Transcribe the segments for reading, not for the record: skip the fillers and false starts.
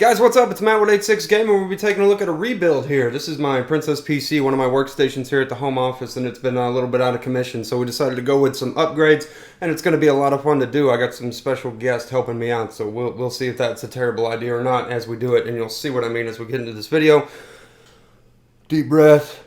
Guys, what's up? It's Matt with 86 Gaming. We'll be taking a look at a rebuild here. This is my Princess PC, one of my workstations here at the home office, and it's been a little bit out of commission, so we decided to go with some upgrades, and it's going to be a lot of fun to do. I got some special guests helping me out, so we'll see if that's a terrible idea or not as we do it, and you'll see what I mean as we get into this video. Deep breath.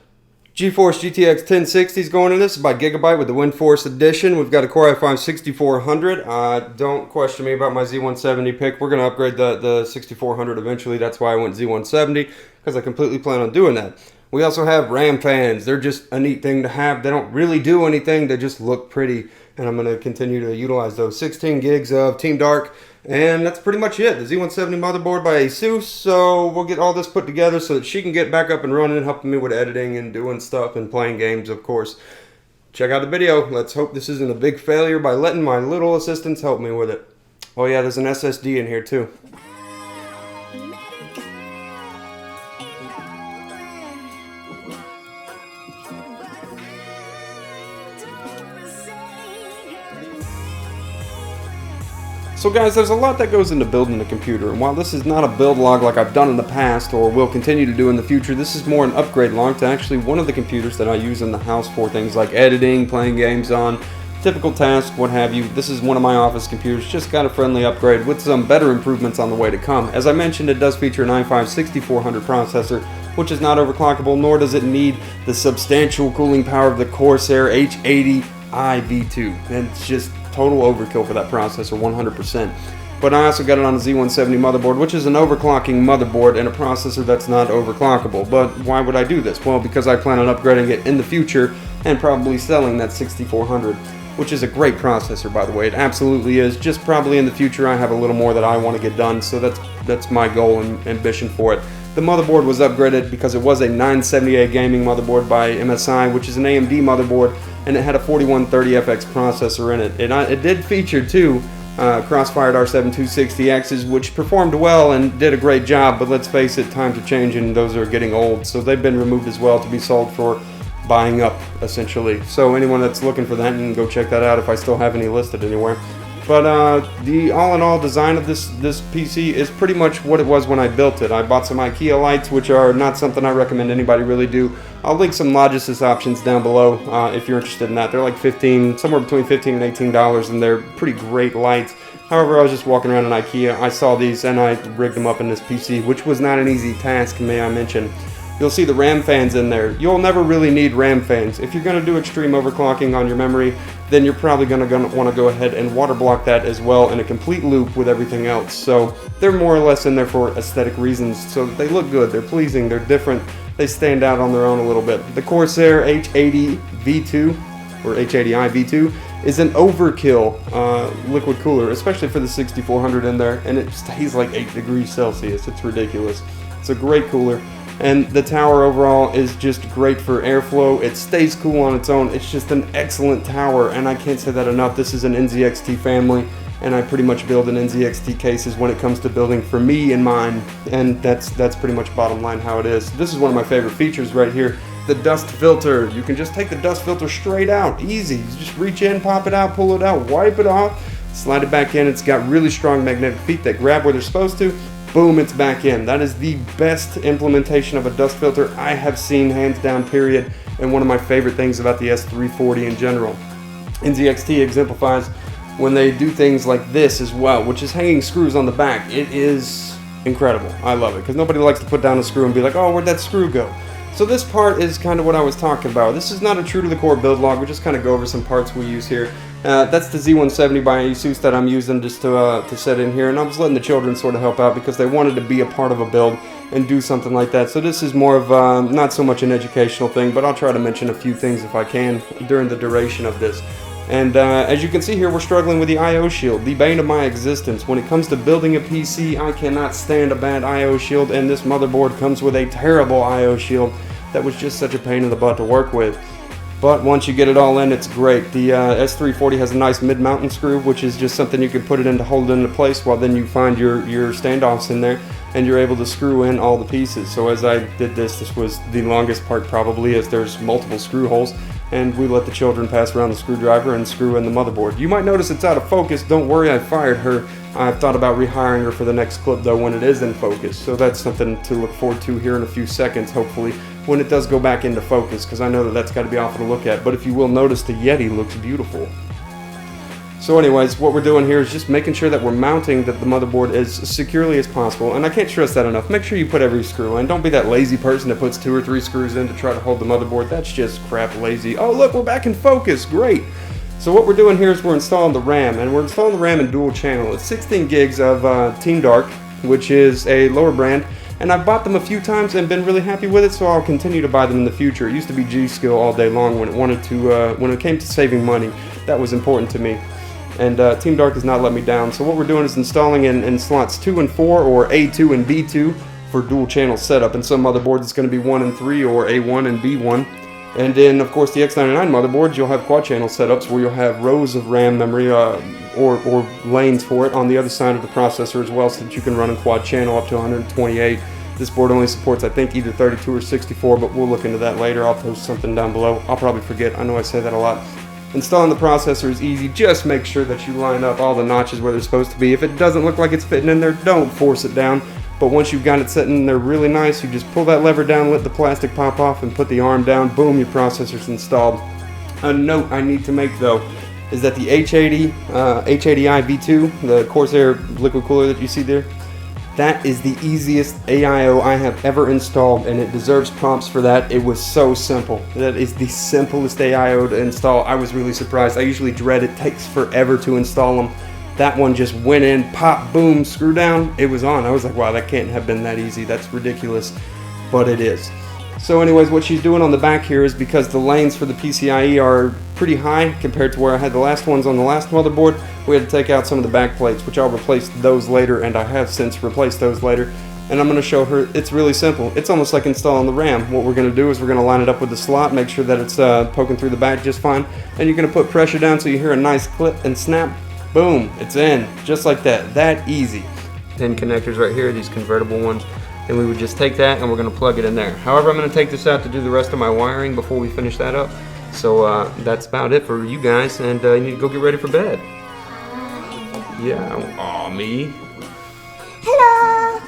GeForce GTX 1060 is going in this. It's by Gigabyte with the WindForce edition. We've got a Core i5-6400. Don't question me about my Z170 pick. We're going to upgrade the 6400 eventually. That's why I went Z170, because I completely plan on doing that. We also have RAM fans. They're just a neat thing to have. They don't really do anything. They just look pretty, and I'm going to continue to utilize those. 16 gigs of Team Dark. And that's pretty much it. The Z170 motherboard by ASUS. So we'll get all this put together so that she can get back up and running, helping me with editing and doing stuff and playing games, of course. Check out the video. Let's hope this isn't a big failure by letting my little assistants help me with it. Oh yeah, there's an SSD in here too. So guys, there's a lot that goes into building a computer, and while this is not a build log like I've done in the past or will continue to do in the future, this is more an upgrade log to actually one of the computers that I use in the house for things like editing, playing games on, typical tasks, what have you. This is one of my office computers, just got a friendly upgrade with some better improvements on the way to come. As I mentioned, it does feature an i5-6400 processor, which is not overclockable, nor does it need the substantial cooling power of the Corsair H80i V2. And it's just total overkill for that processor, 100%. But I also got it on a Z170 motherboard, which is an overclocking motherboard and a processor that's not overclockable. But why would I do this? Well, because I plan on upgrading it in the future and probably selling that 6400, which is a great processor, by the way. It absolutely is. Just probably in the future I have a little more that I want to get done, so that's my goal and ambition for it. The motherboard was upgraded because it was a 970-A gaming motherboard by MSI, which is an AMD motherboard, and it had a 4130FX processor in it. It did feature two cross-fired R7 260Xs, which performed well and did a great job, but let's face it, times are changing and those are getting old, so they've been removed as well to be sold for buying up, essentially. So anyone that's looking for that, can go check that out if I still have any listed anywhere. But the all-in-all design of this PC is pretty much what it was when I built it. I bought some IKEA lights, which are not something I recommend anybody really do. I'll link some Logis options down below if you're interested in that. They're like somewhere between $15 and $18, and they're pretty great lights. However, I was just walking around in IKEA, I saw these, and I rigged them up in this PC, which was not an easy task, may I mention. You'll see the RAM fans in there. You'll never really need RAM fans. If you're going to do extreme overclocking on your memory, then you're probably going to want to go ahead and water block that as well in a complete loop with everything else. So they're more or less in there for aesthetic reasons, so that they look good, they're pleasing, they're different, they stand out on their own a little bit. The Corsair H80i V2, or H80i V2, is an overkill liquid cooler, especially for the 6400 in there, and it stays like 8 degrees Celsius. It's ridiculous. It's a great cooler. And the tower overall is just great for airflow. It stays cool on its own. It's just an excellent tower, and I can't say that enough. This is an NZXT family, and I pretty much build in NZXT cases when it comes to building for me and mine, and that's pretty much bottom line how it is. This is one of my favorite features right here, the dust filter. You can just take the dust filter straight out, easy. You just reach in, pop it out, pull it out, wipe it off, slide it back in. It's got really strong magnetic feet that grab where they're supposed to. Boom, it's back in. That is the best implementation of a dust filter I have seen, hands down, period, and one of my favorite things about the S340 in general. NZXT exemplifies when they do things like this as well, which is hanging screws on the back. It is incredible. I love it, because nobody likes to put down a screw and be like, oh, where'd that screw go? So this part is kind of what I was talking about. This is not a true to the core build log. We just kind of go over some parts we use here. That's the Z170 by ASUS that I'm using just to set in here, and I was letting the children sort of help out because they wanted to be a part of a build and do something like that. So this is more of not so much an educational thing, but I'll try to mention a few things if I can during the duration of this. And as you can see here, we're struggling with the AIO shield, the bane of my existence. When it comes to building a PC, I cannot stand a bad AIO shield, and this motherboard comes with a terrible AIO shield that was just such a pain in the butt to work with. But once you get it all in, it's great. The S340 has a nice mid-mountain screw, which is just something you can put it in to hold it into place while then you find your standoffs in there, and you're able to screw in all the pieces. So as I did this was the longest part probably, as there's multiple screw holes. and we let the children pass around the screwdriver and screw in the motherboard. You might notice it's out of focus. Don't worry, I fired her. I've thought about rehiring her for the next clip though when it is in focus, so that's something to look forward to here in a few seconds, hopefully, when it does go back into focus, because I know that that's got to be awful to look at. But if you will notice, the Yeti looks beautiful. So anyways, what we're doing here is just making sure that we're mounting the motherboard as securely as possible, and I can't stress that enough. Make sure you put every screw in. Don't be that lazy person that puts 2 or 3 screws in to try to hold the motherboard. That's just crap lazy. Oh look, we're back in focus, great! So what we're doing here is we're installing the RAM, and we're installing the RAM in dual channel. It's 16 gigs of Team Dark, which is a lower brand, and I've bought them a few times and been really happy with it, so I'll continue to buy them in the future. It used to be G-Skill all day long when it came to saving money. That was important to me. And Team Dark has not let me down. So what we're doing is installing in slots 2 and 4, or A2 and B2 for dual channel setup. And some motherboards it's going to be 1 and 3, or A1 and B1. And then of course the X99 motherboards, you'll have quad channel setups where you'll have rows of RAM memory or lanes for it on the other side of the processor as well, so that you can run in quad channel up to 128. This board only supports, I think, either 32 or 64, but we'll look into that later. I'll post something down below. I'll probably forget. I know I say that a lot. Installing the processor is easy. Just make sure that you line up all the notches where they're supposed to be. If it doesn't look like it's fitting in there, don't force it down. But once you've got it sitting in there really nice, you just pull that lever down, let the plastic pop off, and put the arm down. Boom, your processor's installed. A note I need to make though is that the H80i V2, the Corsair liquid cooler that you see there, that is the easiest AIO I have ever installed, and it deserves props for that. It was so simple. That is the simplest AIO to install. I was really surprised. I usually dread it takes forever to install them. That one just went in, pop, boom, screw down, it was on. I was like, wow, that can't have been that easy. That's ridiculous, but it is. So anyways, what she's doing on the back here is, because the lanes for the PCIe are pretty high compared to where I had the last ones on the last motherboard, we had to take out some of the back plates, which I'll replace those later, and I have since replaced those later. And I'm going to show her, it's really simple. It's almost like installing the RAM. What we're going to do is we're going to line it up with the slot, make sure that it's poking through the back just fine, and you're going to put pressure down so you hear a nice clip and snap. Boom, it's in, just like that, that easy. 10 connectors right here, these convertible ones. And we would just take that and we're going to plug it in there. However, I'm going to take this out to do the rest of my wiring before we finish that up. So that's about it for you guys, and you need to go get ready for bed. Yeah, aw, me. Hello,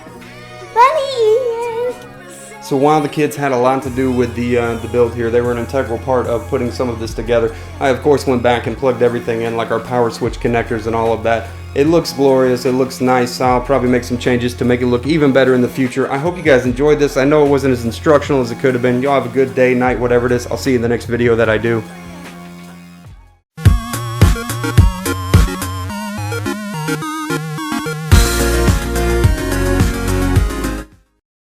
Bunny. So while the kids had a lot to do with the build here, they were an integral part of putting some of this together. I of course went back and plugged everything in, like our power switch connectors and all of that. It looks glorious, it looks nice. I'll probably make some changes to make it look even better in the future. I hope you guys enjoyed this. I know it wasn't as instructional as it could have been. Y'all have a good day, night, whatever it is. I'll see you in the next video that I do.